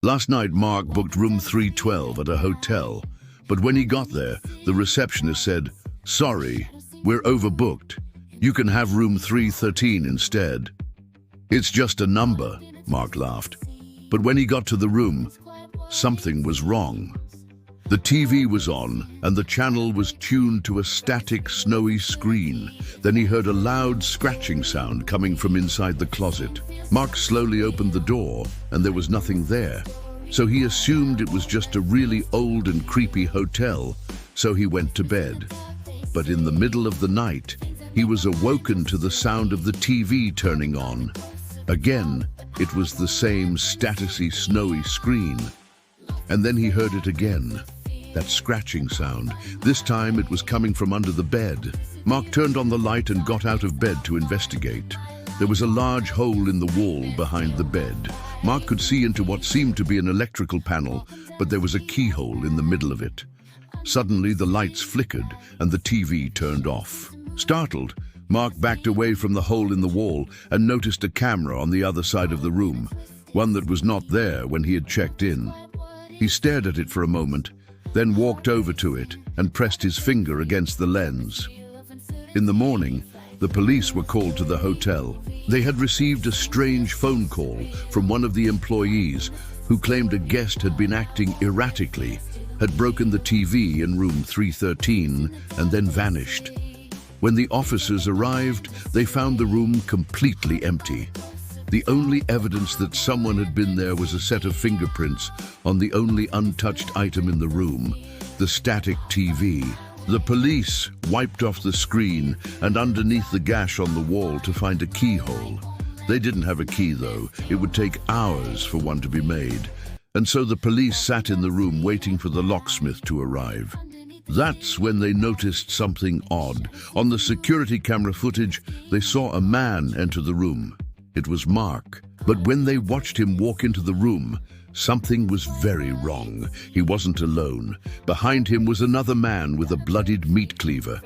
Last night, Mark booked room 312 at a hotel, but when he got there, the receptionist said, "Sorry, we're overbooked. You can have room 313 instead." "It's just a number," Mark laughed. But when he got to the room, something was wrong. The TV was on, and the channel was tuned to a static, snowy screen. Then he heard a loud scratching sound coming from inside the closet. Mark slowly opened the door, and there was nothing there. So he assumed it was just a really old and creepy hotel, so he went to bed. But in the middle of the night, he was awoken to the sound of the TV turning on. Again, it was the same static, snowy screen. And then he heard it again, that scratching sound. This time it was coming from under the bed. Mark turned on the light and got out of bed to investigate. There was a large hole in the wall behind the bed. Mark could see into what seemed to be an electrical panel, but there was a keyhole in the middle of it. Suddenly the lights flickered and the TV turned off. Startled, Mark backed away from the hole in the wall and noticed a camera on the other side of the room, one that was not there when he had checked in. He stared at it for a moment, then walked over to it and pressed his finger against the lens. In the morning, the police were called to the hotel. They had received a strange phone call from one of the employees who claimed a guest had been acting erratically, had broken the TV in room 313 and then vanished. When the officers arrived, they found the room completely empty. The only evidence that someone had been there was a set of fingerprints on the only untouched item in the room, the static TV. The police wiped off the screen and underneath the gash on the wall to find a keyhole. They didn't have a key though. It would take hours for one to be made. And so the police sat in the room waiting for the locksmith to arrive. That's when they noticed something odd. On the security camera footage, they saw a man enter the room. It was Mark. But when they watched him walk into the room, something was very wrong. He wasn't alone. Behind him was another man with a bloodied meat cleaver.